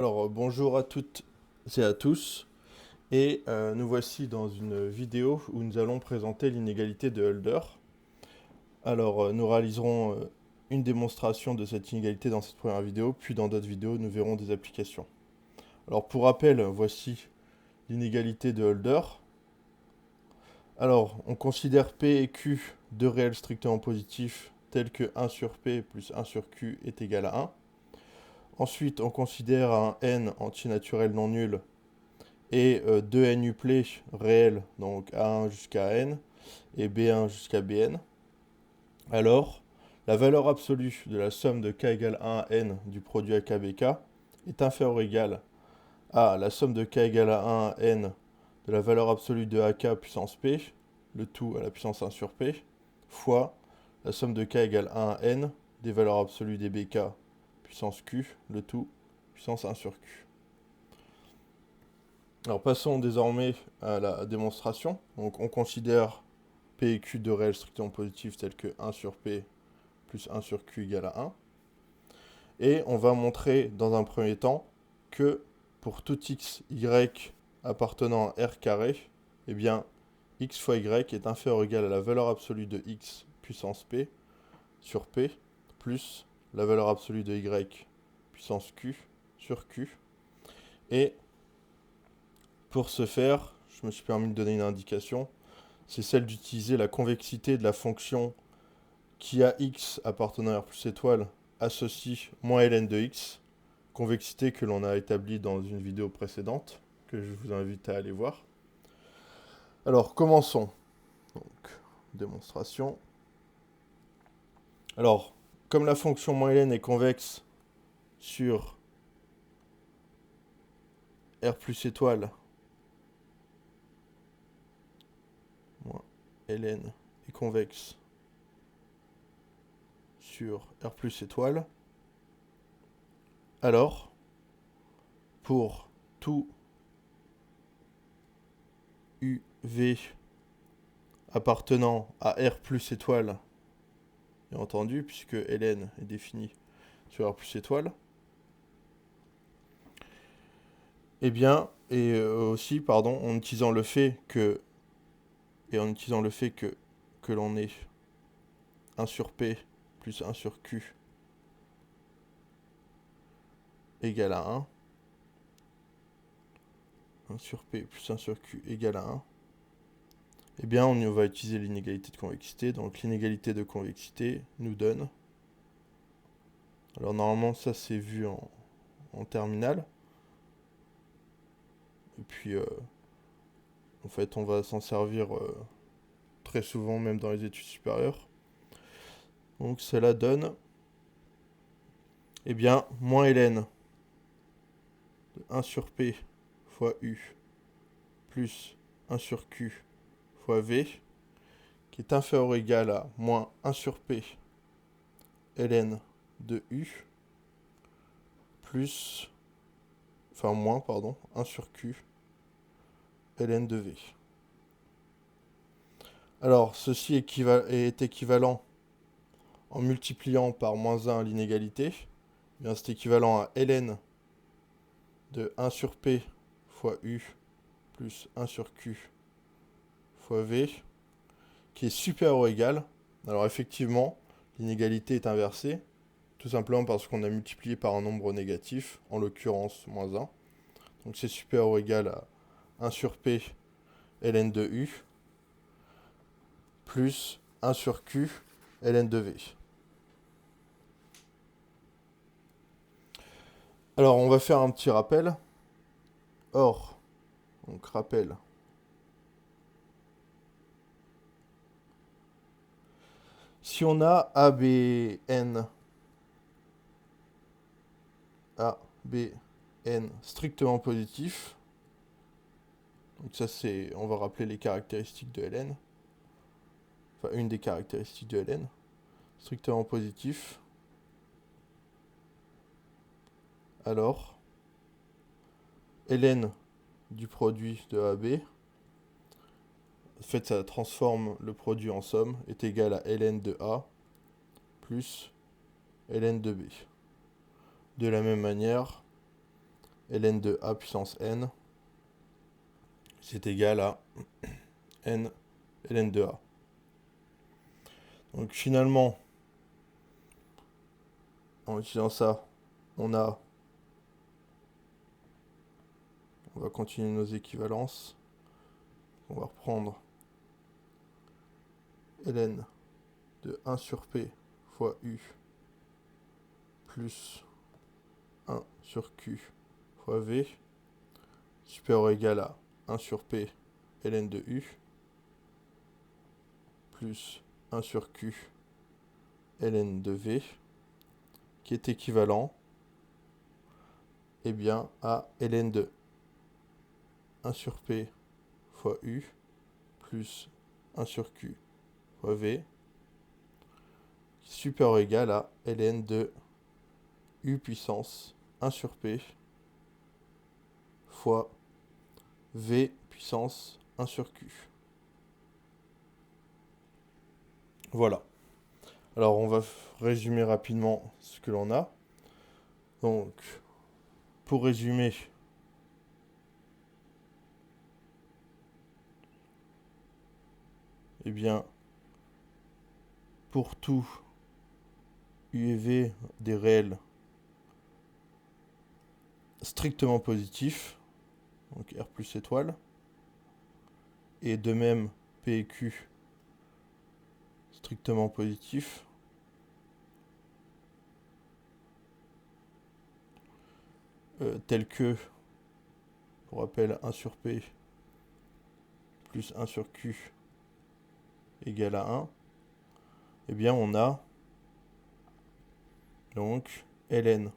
Alors, bonjour à toutes et à tous, et nous voici dans une vidéo où nous allons présenter l'inégalité de Hölder. Alors, nous réaliserons une démonstration de cette inégalité dans cette première vidéo, puis dans d'autres vidéos, nous verrons des applications. Alors, pour rappel, voici l'inégalité de Hölder. Alors, on considère P et Q deux réels strictement positifs, tels que 1 sur P plus 1 sur Q est égal à 1. Ensuite, on considère un n entier naturel non nul et deux n-uplets réels, donc A1 jusqu'à n et B1 jusqu'à Bn. Alors, la valeur absolue de la somme de k égale 1 à n du produit AKBK est inférieure ou égale à la somme de k égale à 1 à n de la valeur absolue de AK puissance P, le tout à la puissance 1 sur P, fois la somme de k égale 1 à n des valeurs absolues des BK puissance Q, le tout puissance 1 sur Q. Alors passons désormais à la démonstration. Donc on considère P et Q de réels strictement positifs tels que 1 sur P plus 1 sur Q égale à 1. Et on va montrer dans un premier temps que pour tout x, y appartenant à R carré, eh bien x fois y est inférieur ou égal à la valeur absolue de x puissance P sur P plus la valeur absolue de y puissance Q sur Q. Et pour ce faire, je me suis permis de donner une indication, c'est celle d'utiliser la convexité de la fonction qui a x appartenant à R plus étoile associe moins ln de x, convexité que l'on a établie dans une vidéo précédente, que je vous invite à aller voir. Alors commençons. Donc, démonstration. Alors, comme la fonction moins ln est convexe sur R plus étoile, moins ln est convexe sur R plus étoile, alors, pour tout UV appartenant à R plus étoile, bien entendu, puisque ln est défini sur R plus étoile, et bien, et aussi, pardon, en utilisant le fait que, que l'on ait 1 sur P plus 1 sur Q égale à 1, 1 sur P plus 1 sur Q égale à 1, eh bien, on va utiliser l'inégalité de convexité. Donc, l'inégalité de convexité nous donne... Alors, normalement, ça, c'est vu en terminale. Et puis, en fait, on va s'en servir très souvent, même dans les études supérieures. Donc, cela donne... Eh bien, moins ln de 1 sur P fois U plus 1 sur Q fois V, qui est inférieur ou égal à moins 1 sur P ln de U plus, enfin moins, pardon, 1 sur Q ln de V. Alors, ceci est équivalent en multipliant par moins 1 l'inégalité. Eh bien, c'est équivalent à ln de 1 sur P fois U plus 1 sur Q fois V, qui est supérieur ou égal. Alors effectivement, l'inégalité est inversée, tout simplement parce qu'on a multiplié par un nombre négatif, en l'occurrence moins 1. Donc c'est supérieur ou égal à 1 sur P ln de U plus 1 sur Q ln de V. Alors on va faire un petit rappel. Or, donc rappel, si on a A, B, N, A, B, N strictement positif, donc ça c'est, on va rappeler les caractéristiques de Ln, enfin une des caractéristiques de Ln, strictement positif, alors Ln du produit de AB, en fait ça transforme le produit en somme, est égal à Ln de A plus Ln de B. De la même manière, ln de a puissance n, c'est égal à n ln de a. Donc finalement, en utilisant ça, on va continuer nos équivalences. On va reprendre ln de 1 sur p fois u plus 1 sur q fois v supérieur ou égal à 1 sur p ln de u plus 1 sur q ln de v qui est équivalent à ln de 1 sur p fois u plus 1 sur q fois v supérieur ou égal à ln de u puissance 1 sur p fois v puissance 1 sur q. Voilà. Alors on va résumer rapidement ce que l'on a. Donc, pour résumer, eh bien, pour tout u et v des réels strictement positifs, donc R plus étoile, et de même P et Q strictement positifs, tels que, pour rappel, 1 sur P plus 1 sur Q égale à 1, eh bien on a donc ln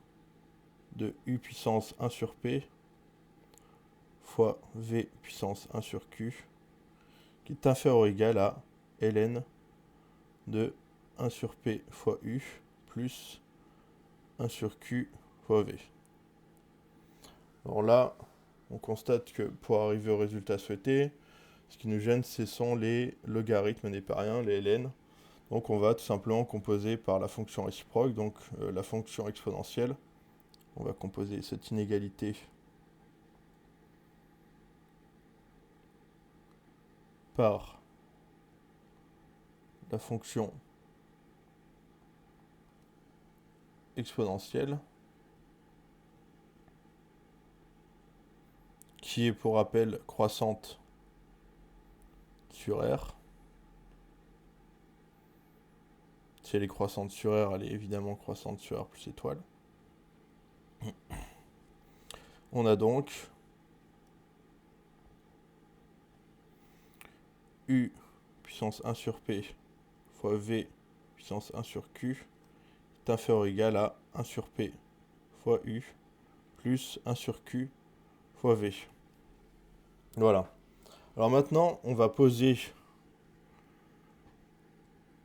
de u puissance 1 sur P fois v puissance 1 sur Q qui est inférieur ou égal à ln de 1 sur P fois u plus 1 sur Q fois v. Alors là, on constate que pour arriver au résultat souhaité, ce qui nous gêne, ce sont les logarithmes des pariens, les ln. Donc on va tout simplement composer par la fonction réciproque, donc la fonction exponentielle. On va composer cette inégalité par la fonction exponentielle, qui est pour rappel croissante sur R. Si elle est croissante sur R, elle est évidemment croissante sur R plus étoile. On a donc u puissance 1 sur P fois V puissance 1 sur Q est inférieur ou égal à 1 sur P fois U plus 1 sur Q fois V. Voilà. Alors maintenant, on va poser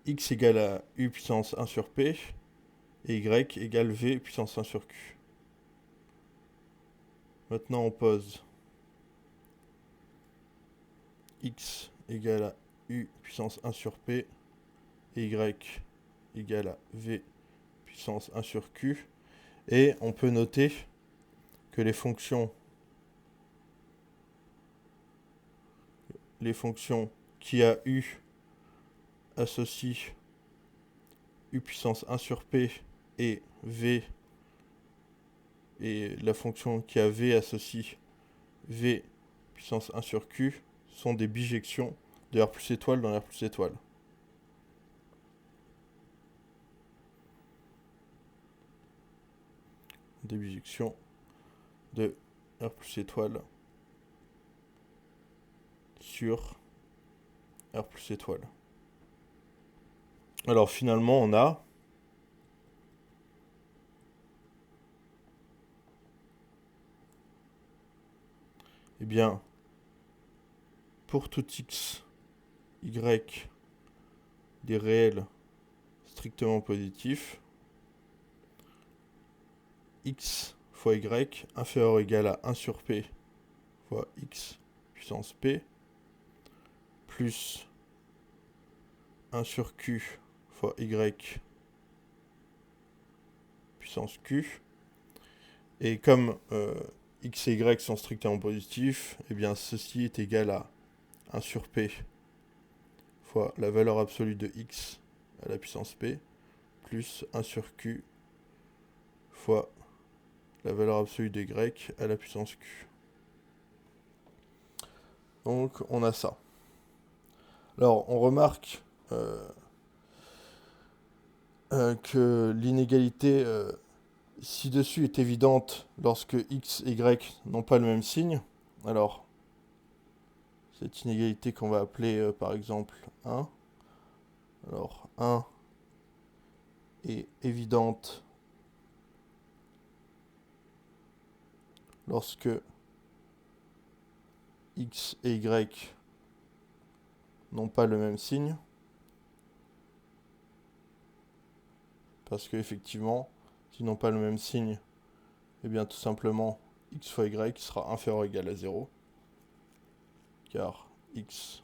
x égale à U puissance 1 sur P et y égale V puissance 1 sur Q. Maintenant, on pose x égale à U puissance 1 sur P et y égale à V puissance 1 sur Q. Et on peut noter que les fonctions qui a U associent U puissance 1 sur P et V, et la fonction qui a V associe V puissance 1 sur Q sont des bijections de R plus étoile dans R plus étoile. Des bijections de R plus étoile sur R plus étoile. Alors finalement, on a eh bien, pour tout x, y des réels strictement positifs, x fois y inférieur ou égal à 1 sur p fois x puissance p plus 1 sur q fois y puissance q. Et comme x et y sont strictement positifs, eh bien ceci est égal à 1 sur p fois la valeur absolue de x à la puissance p plus 1 sur q fois la valeur absolue de y à la puissance q. Donc on a ça. Alors on remarque que l'inégalité ci-dessus est évidente lorsque x et y n'ont pas le même signe. Alors cette inégalité qu'on va appeler par exemple 1. Alors 1 est évidente lorsque x et y n'ont pas le même signe. Parce que effectivement, s'ils n'ont pas le même signe, eh bien tout simplement x fois y sera inférieur ou égal à 0. Car x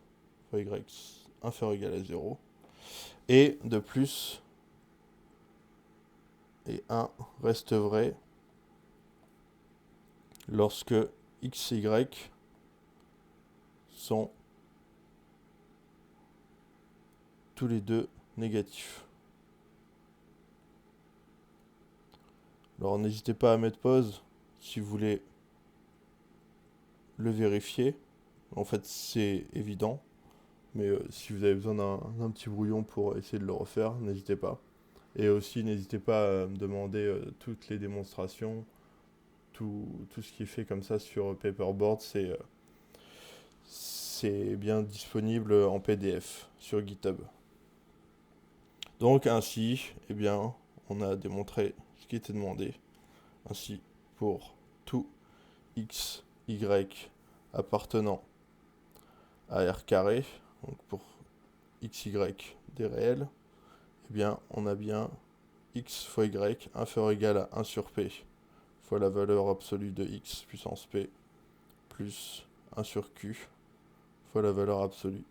fois y inférieur ou égal à 0. Et de plus, et 1 reste vrai lorsque x et y sont tous les deux négatifs. Alors n'hésitez pas à mettre pause si vous voulez le vérifier. En fait c'est évident, mais si vous avez besoin d'un petit brouillon pour essayer de le refaire, n'hésitez pas. Et aussi n'hésitez pas à me demander toutes les démonstrations, tout ce qui est fait comme ça sur Paperboard, c'est bien disponible en PDF sur GitHub. Donc ainsi, eh bien, on a démontré ce qui était demandé. Ainsi, pour tout x, y appartenant à R carré, donc pour x, y des réels, eh bien, on a bien x fois y inférieur ou égal à 1 sur p fois la valeur absolue de x puissance p plus 1 sur q fois la valeur absolue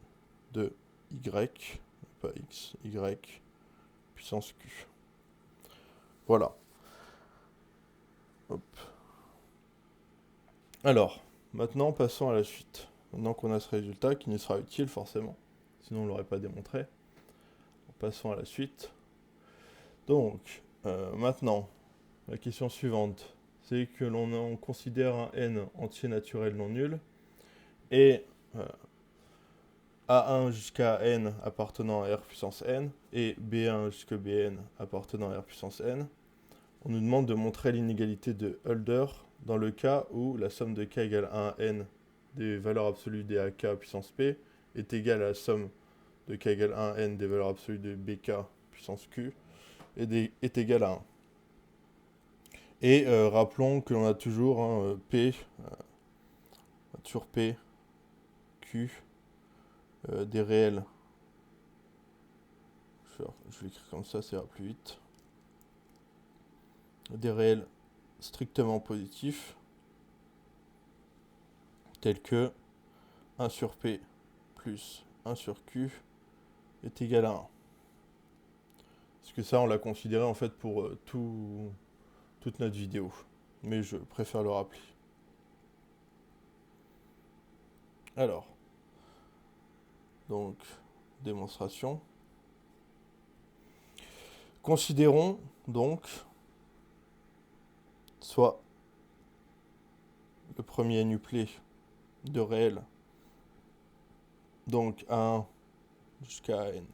de y, pas x, y puissance q. Voilà. Hop. Alors, maintenant passons à la suite. Maintenant qu'on a ce résultat qui nous sera utile forcément, sinon on ne l'aurait pas démontré. Passons à la suite. Donc, maintenant, la question suivante, c'est que l'on considère un n entier naturel non nul et A1 jusqu'à n appartenant à R puissance n et B1 jusqu'à Bn appartenant à R puissance n. On nous demande de montrer l'inégalité de Hölder dans le cas où la somme de k égale 1 à n des valeurs absolues des AK puissance p est égale à la somme de k égale 1 à n des valeurs absolues de bk puissance q est égale à 1. Et rappelons que l'on a toujours p, toujours p, q, des réels. Je vais l'écrire comme ça ira plus vite. Des réels strictement positifs, tels que 1 sur p plus 1 sur q est égal à 1. Parce que ça, on l'a considéré en fait pour toute notre vidéo. Mais je préfère le rappeler. Alors, donc, démonstration. Considérons donc soit le premier nuplet de réel, donc A1 jusqu'à n,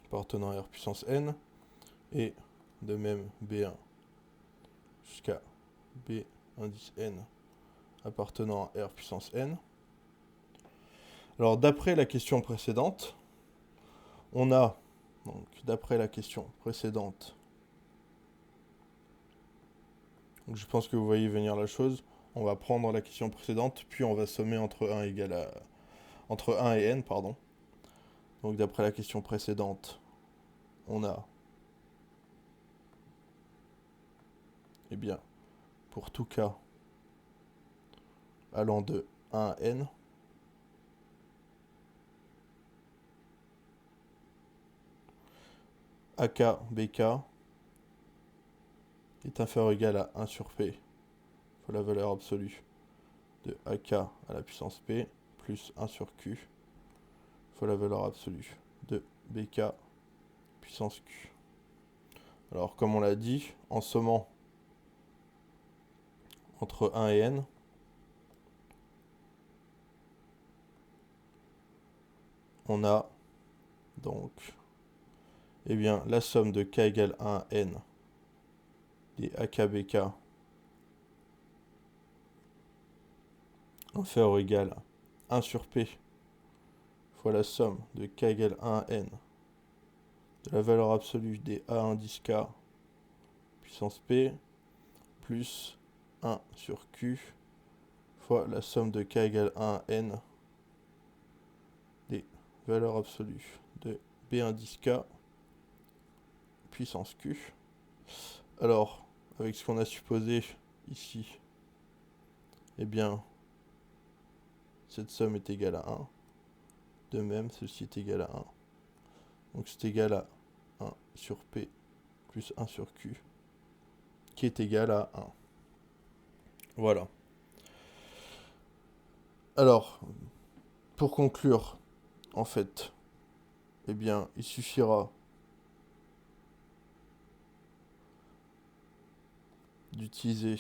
appartenant à R puissance n, et de même B1 jusqu'à B indice n, appartenant à R puissance n. Alors d'après la question précédente, on a, donc d'après la question précédente, donc je pense que vous voyez venir la chose, on va prendre la question précédente, puis on va sommer entre 1 et n, pardon. Donc d'après la question précédente, on a, eh bien, pour tout cas allant de 1 à n, AK, BK est inférieur ou égal à 1 sur P fois la valeur absolue de AK à la puissance P plus 1 sur Q fois la valeur absolue de BK puissance Q. Alors comme on l'a dit, en sommant entre 1 et n, on a donc la somme de k égale 1 à n des AKBK inférieur ou égal à 1 sur P fois la somme de k égale 1 à n de la valeur absolue des A indice K puissance P plus 1 sur Q fois la somme de k égale 1 à n des valeurs absolues de B indice K puissance Q. Alors, avec ce qu'on a supposé ici, eh bien, cette somme est égale à 1. De même, ceci est égal à 1. Donc c'est égal à 1 sur P plus 1 sur Q, qui est égal à 1. Voilà. Alors, pour conclure, en fait, eh bien, il suffira d'utiliser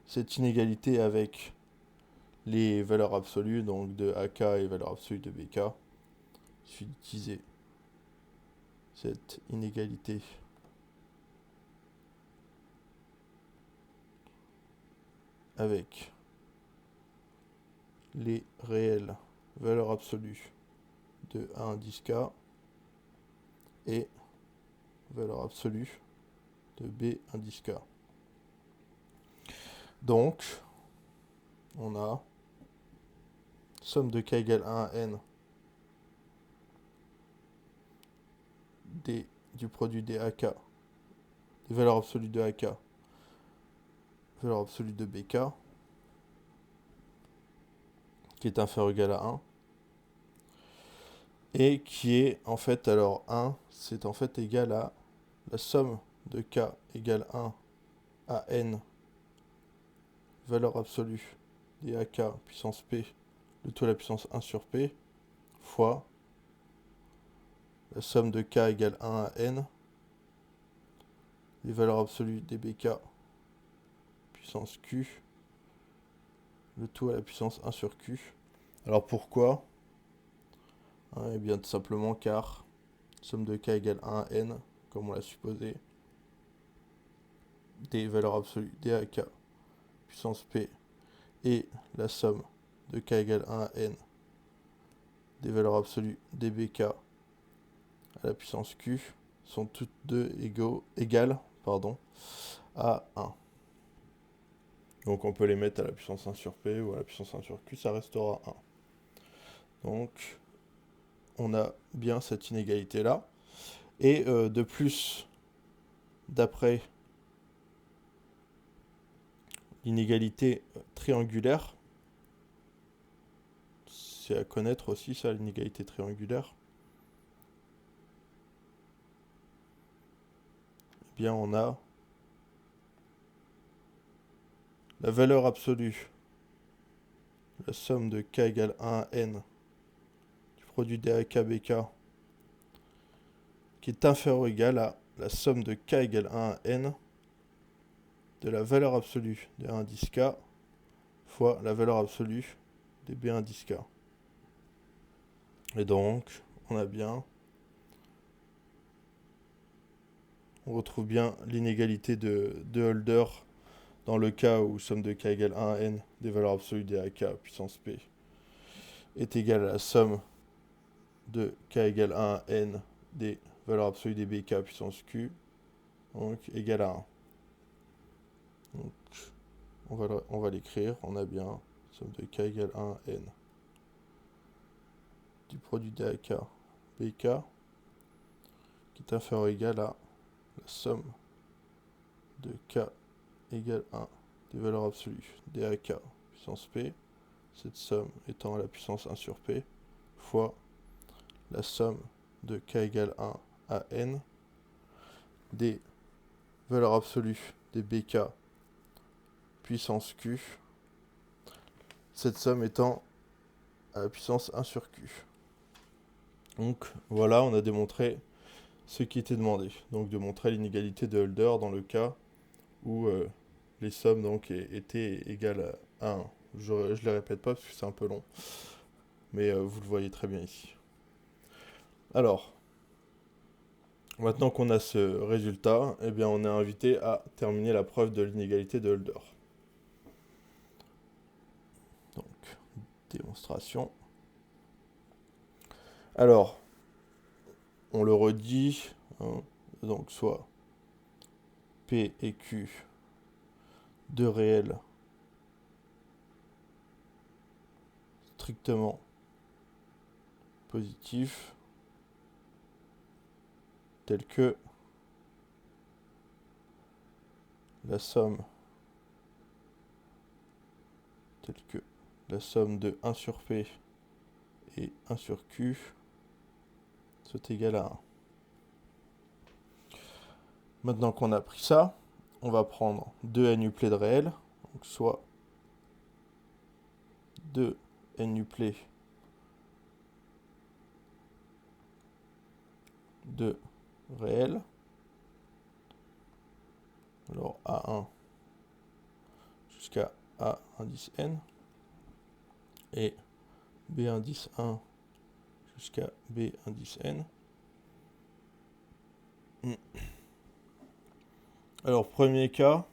cette inégalité avec les valeurs absolues, donc de AK et valeur absolue de BK. Il suffit d'utiliser cette inégalité avec les réelles valeurs absolues de A indice K et valeur absolue de B indice K. Donc, on a somme de k égale 1 à n du produit des AK, des valeurs absolues de AK, valeur absolue de BK, qui est inférieur ou égal à 1, et qui est en fait, alors 1, c'est en fait égal à la somme de k égale 1 à n, valeur absolue des AK puissance P, de tout à la puissance 1 sur P, fois la somme de k égale 1 à n, les valeurs absolues des BK puissance Q, le tout à la puissance 1 sur Q. Alors pourquoi ? Eh bien tout simplement car somme de k égale 1 à n, comme on l'a supposé, des valeurs absolues des AK puissance P et la somme de k égale 1 à n des valeurs absolues des BK à la puissance Q sont toutes deux égales à 1. Donc on peut les mettre à la puissance 1 sur P ou à la puissance 1 sur Q, ça restera 1. Donc on a bien cette inégalité là. Et de plus, d'après l'inégalité triangulaire, c'est à connaître aussi ça, l'inégalité triangulaire, eh bien on a la valeur absolue, la somme de k égale 1 à n du produit des AKBK qui est inférieur ou égal à la somme de k égale 1 à n de la valeur absolue de A indice k fois la valeur absolue des B indice k. Et donc, on retrouve bien l'inégalité de Hölder dans le cas où somme de k égale 1 à n des valeurs absolues des AK puissance P est égale à la somme de k égale 1 à n des valeurs absolues des BK puissance Q, donc égale à 1. Donc, on va l'écrire, on a bien somme de k égale 1 à n du produit des AK BK qui est inférieur ou égal à la somme de k égale 1 des valeurs absolues des AK puissance P, cette somme étant à la puissance 1 sur P, fois la somme de k égale 1 à n des valeur absolue des bk puissance q, cette somme étant à la puissance 1 sur q. Donc voilà, on a démontré ce qui était demandé. Donc de montrer l'inégalité de Hölder dans le cas où les sommes donc étaient égales à 1. Je ne les répète pas parce que c'est un peu long, mais vous le voyez très bien ici. Alors, maintenant qu'on a ce résultat, eh bien on est invité à terminer la preuve de l'inégalité de Hölder. Donc, démonstration. Alors, on le redit, hein, donc soit P et Q, deux réels strictement positifs, tels que la somme de 1 sur P et 1 sur Q soit égale à 1. Maintenant qu'on a pris ça, on va prendre deux n-uplets de réel, donc soit 2 n-uplets de réel, alors A1 jusqu'à A indice n, et B indice 1 jusqu'à B indice n. Alors, premier cas,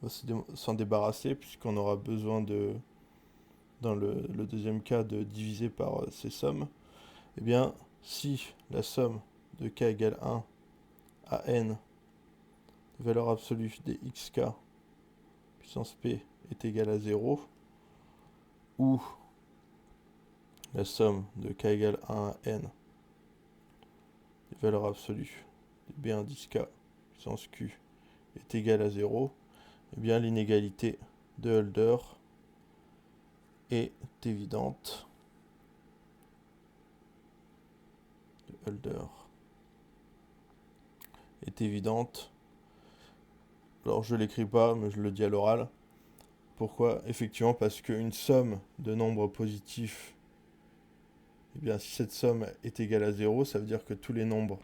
on va s'en débarrasser puisqu'on aura besoin de, dans le deuxième cas, de diviser par ces sommes. Eh bien, si la somme de k égale 1 à n, valeur absolue des xk puissance p est égale à 0, ou la somme de k égale 1 à n, des valeurs absolues des b indice k puissance q est égale à 0, eh bien l'inégalité de Hölder est évidente. Alors je l'écris pas, mais je le dis à l'oral. Pourquoi? Effectivement, parce qu'une somme de nombres positifs, eh bien si cette somme est égale à 0, ça veut dire que tous les nombres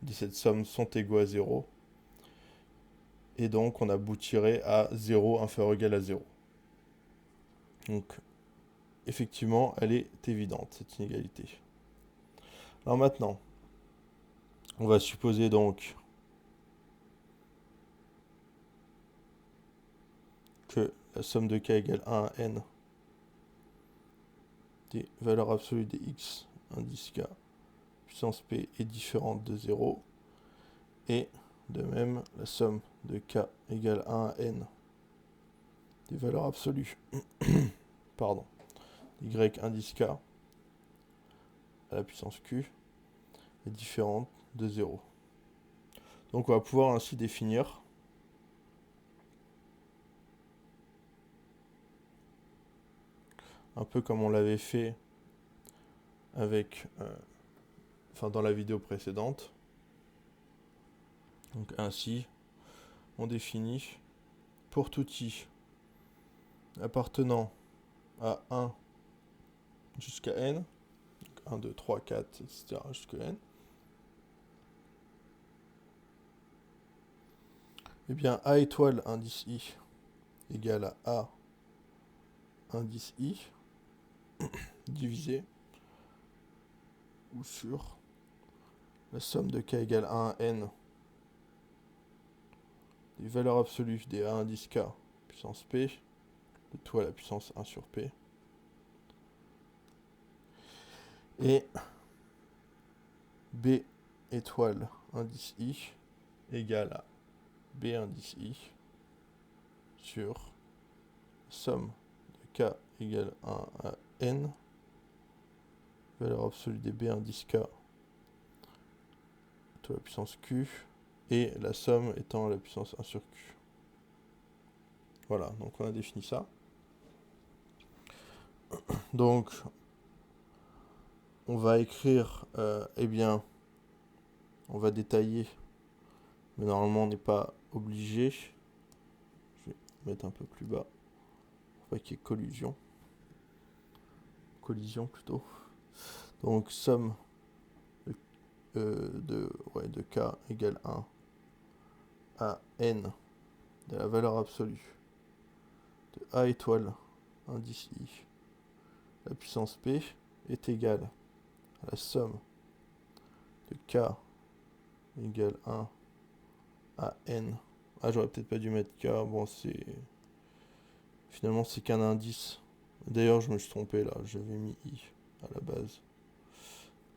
de cette somme sont égaux à 0. Et donc on aboutirait à 0 inférieur ou égal à 0. Donc effectivement, elle est évidente, cette inégalité. Alors maintenant, on va supposer donc que la somme de k égale 1 à n des valeurs absolues des x indice k puissance p est différente de 0. Et de même, la somme de k égale 1 à n des valeurs absolues pardon, y indice k à la puissance q est différente de 0. Donc on va pouvoir ainsi définir un peu comme on l'avait fait avec, dans la vidéo précédente. Donc ainsi, on définit pour tout i appartenant à 1 jusqu'à n, donc 1, 2, 3, 4, etc. jusqu'à n, eh bien a étoile indice i égale à a indice i divisé ou sur la somme de k égale 1 à n des valeurs absolues des a indice k puissance p de tout à la puissance 1 sur p et b étoile indice i égale à b indice i sur somme de k égale 1 à n, valeur absolue des b indice k tout à la puissance q, et la somme étant la puissance 1 sur q. Voilà, donc on a défini ça. Donc, on va écrire, on va détailler Mais normalement, on n'est pas obligé. Je vais mettre un peu plus bas. Pour pas qu'il y ait collision. Collision plutôt. Donc, somme de k égale 1 à n de la valeur absolue de a étoile indice i, la puissance p est égale à la somme de k égale 1 à n. Ah, j'aurais peut-être pas dû mettre k, bon, c'est... Finalement, c'est qu'un indice. D'ailleurs, je me suis trompé là, j'avais mis i à la base.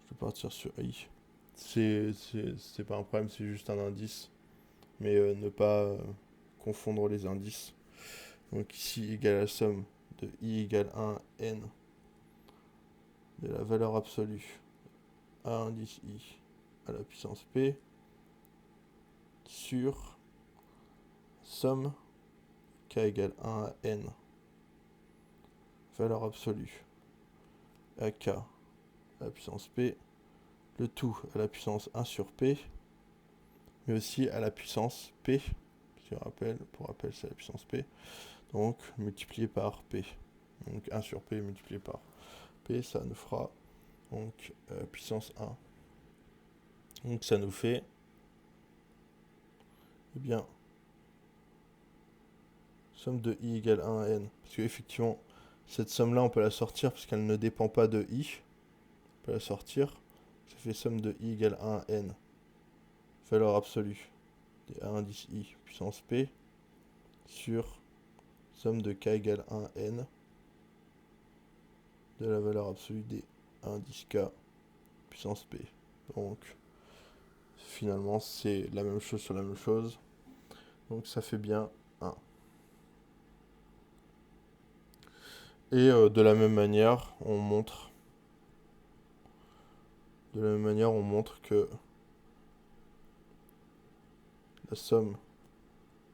Je vais partir sur i. C'est pas un problème, c'est juste un indice. Mais ne pas confondre les indices. Donc ici, égale à la somme de i égale 1 n de la valeur absolue a indice i à la puissance p sur somme k égale 1 à n valeur absolue à k à la puissance p, le tout à la puissance 1 sur p, mais aussi à la puissance p, pour rappel c'est la puissance p, donc multiplié par p. Donc 1 sur p multiplié par p, ça nous fera donc puissance 1. Donc ça nous fait, eh bien, somme de i égale 1 à n. Parce qu'effectivement, cette somme-là, on peut la sortir parce qu'elle ne dépend pas de i. On peut la sortir. Ça fait somme de i égale 1 à n. Valeur absolue des a indice i puissance p sur somme de k égale 1 à n de la valeur absolue des a indice k puissance p. Donc, finalement, c'est la même chose sur la même chose. Donc, ça fait bien 1. Et de la même manière, on montre que la somme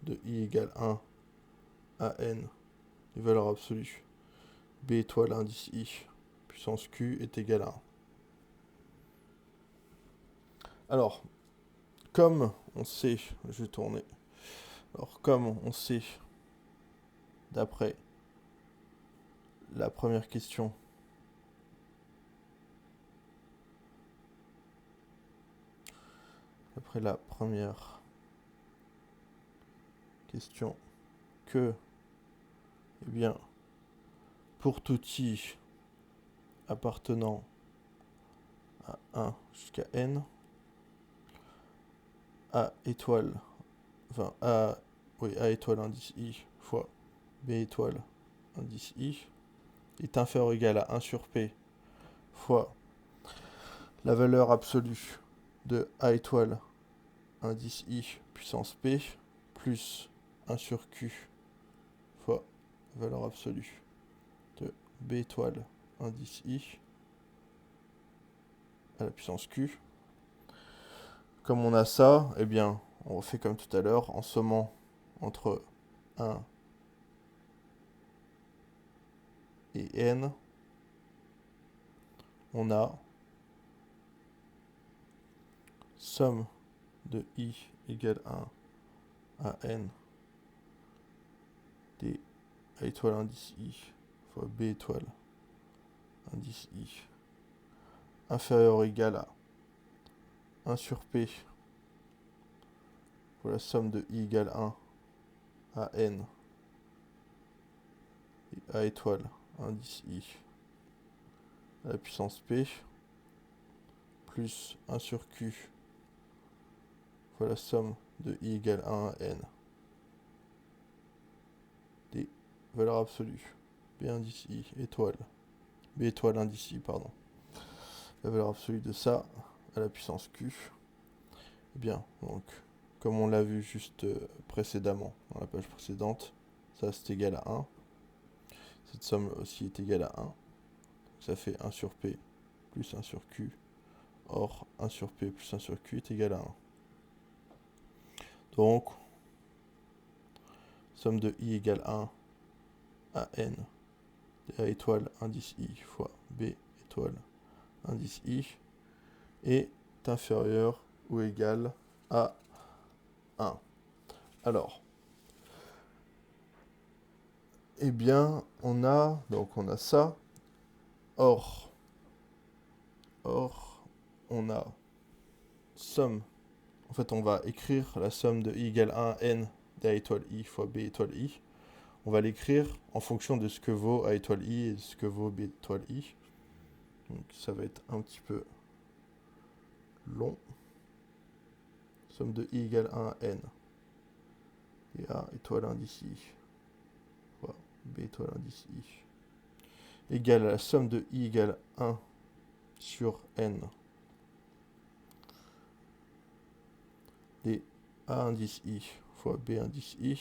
de i égale 1 à n des valeurs absolues b étoile indice i puissance q est égal à 1. Alors, comme on sait, je vais tourner. Alors, comme on sait, d'après la première question, que, eh bien, pour tout i appartenant à 1 jusqu'à n, a étoile, enfin a étoile indice i fois b étoile indice i est inférieur ou égal à 1 sur p fois la valeur absolue de a étoile indice i puissance p plus 1 sur q fois valeur absolue de b étoile indice i à la puissance q. Comme on a ça, eh bien, on refait comme tout à l'heure, en sommant entre 1 et n, on a somme de i égale 1 à n des a étoile indice i fois b étoile indice i inférieur ou égal à 1 sur p pour la somme de i égale 1 à n et a étoile indice i à la puissance p plus 1 sur q fois la somme de i égale 1 à n des valeurs absolues b indice i étoile b étoile indice i, pardon, la valeur absolue de ça à la puissance q. Eh bien, donc, comme on l'a vu juste précédemment, dans la page précédente, ça c'est égal à 1. Cette somme aussi est égale à 1. Donc, ça fait 1 sur p plus 1 sur q. Or, 1 sur p plus 1 sur q est égal à 1. Donc, somme de i égale 1 à n de a étoile indice i fois b étoile indice i est inférieur ou égal à 1. Alors, eh bien, on a ça. Or, on a somme. En fait, on va écrire la somme de i égale 1 n d'A étoile i fois B étoile i. On va l'écrire en fonction de ce que vaut A étoile i et de ce que vaut B étoile i. Donc ça va être un petit peu long. Somme de i égale 1 à n. Et A étoile indice i fois B étoile indice i égale à la somme de i égale 1 sur n des A indice i fois B indice i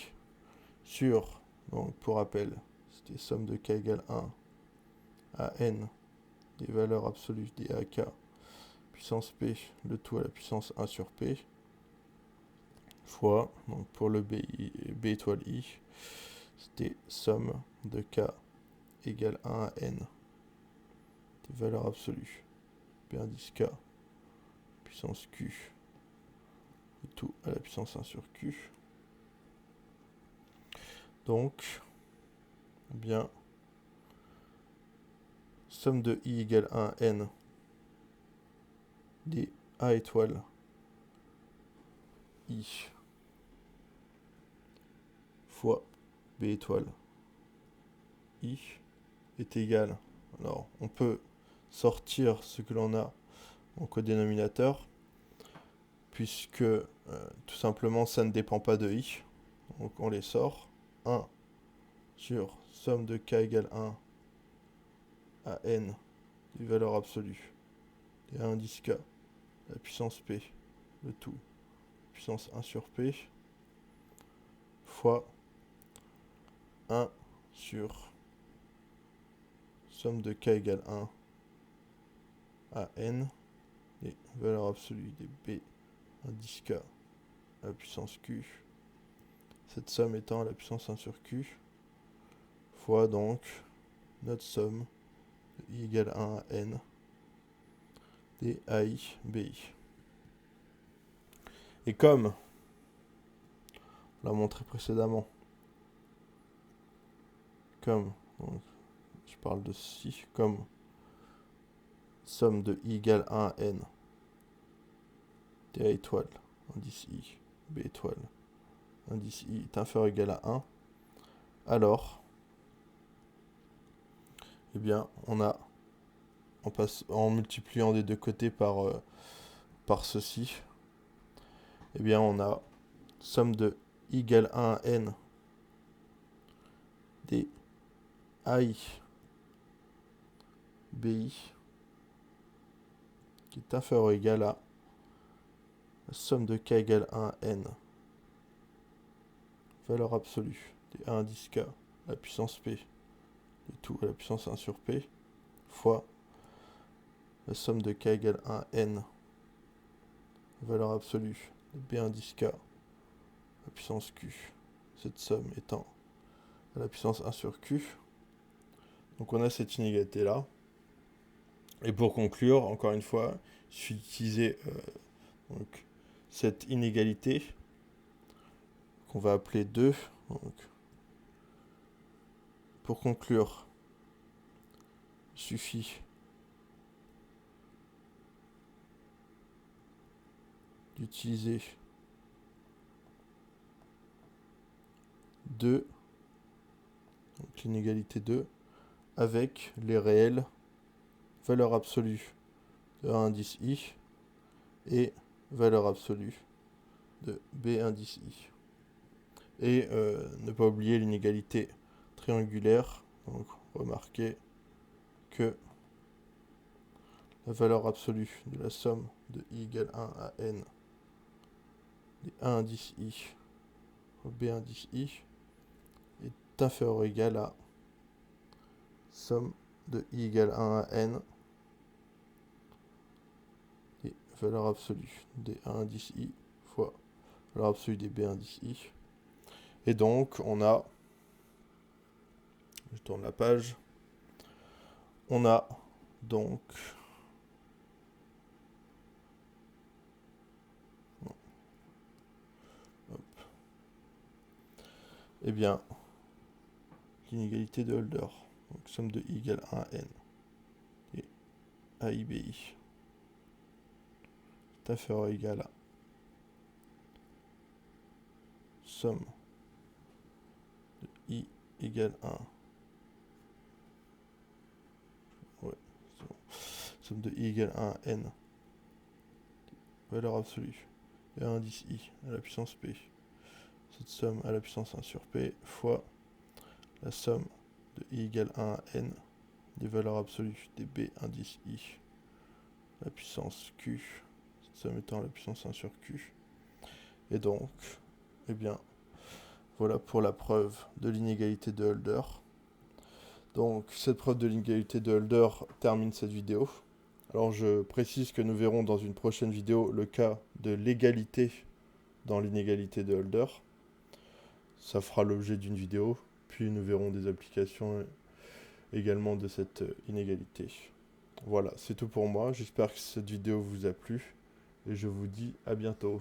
sur, donc pour rappel, c'était somme de k égale 1 à n des valeurs absolues des AK puissance p, le tout à la puissance 1 sur p, fois, donc pour le B étoile i, c'était somme de k égale 1 à n des valeurs absolues p indice k puissance q, le tout à la puissance 1 sur q. Donc, eh bien, somme de i égale 1 à n des A étoile i fois B étoile i est égal. Alors, on peut sortir ce que l'on a donc au dénominateur, puisque tout simplement ça ne dépend pas de i. Donc on les sort. 1 sur somme de k égale 1 à n des valeurs absolues des 1 indice k, la puissance p, le tout, puissance 1 sur p, fois 1 sur somme de k égale 1 à n des valeurs absolues des b indice k à la puissance q, cette somme étant à la puissance 1 sur q, fois donc notre somme de i égale 1 à n des AI BI. Et comme on l'a montré précédemment, comme, donc, je parle de ceci, comme somme de i égale 1 à n des A étoile, indice i, B étoile, indice i est inférieur ou égal à 1, alors, eh bien, on a, en multipliant des deux côtés par ceci, eh bien, on a somme de i égale 1 à n des AI BI qui est inférieur ou égal à la somme de k égale 1 à n, valeur absolue des 1 indice k, la puissance p, le tout à la puissance 1 sur p, fois la somme de k égale 1 à n, valeur absolue de b indice k, la puissance q, cette somme étant à la puissance 1 sur q. Donc on a cette inégalité là. Et pour conclure, encore une fois, il suffit d'utiliser donc, cette inégalité qu'on va appeler 2. Donc, pour conclure, il suffit d'utiliser 2, donc l'inégalité 2, avec les réelles valeurs absolues de A indice i et valeur absolue de B indice i. Et ne pas oublier l'inégalité triangulaire. Donc remarquez que la valeur absolue de la somme de i égale 1 à n des A indice i au B indice i est inférieur ou égal à somme de i égale 1 à n des valeurs absolues des A indice i fois valeur absolue des B indice i. Et donc on a, je tourne la page, on a donc eh bien, l'inégalité de Holder. Donc, somme de I égale 1 à N. Et AIBI est inférieur ou égal à somme de I égale 1. Ouais, c'est bon. Somme de I égale 1 à N. Valeur absolue. Et un indice I à la puissance P. Cette somme à la puissance 1 sur P fois la somme de I égale 1 à N des valeurs absolues des B indice I à la puissance Q. Cette somme étant à la puissance 1 sur Q. Et donc, eh bien, voilà pour la preuve de l'inégalité de Holder. Donc, cette preuve de l'inégalité de Holder termine cette vidéo. Alors, je précise que nous verrons dans une prochaine vidéo le cas de l'égalité dans l'inégalité de Holder. Ça fera l'objet d'une vidéo, puis nous verrons des applications également de cette inégalité. Voilà, c'est tout pour moi. J'espère que cette vidéo vous a plu et je vous dis à bientôt.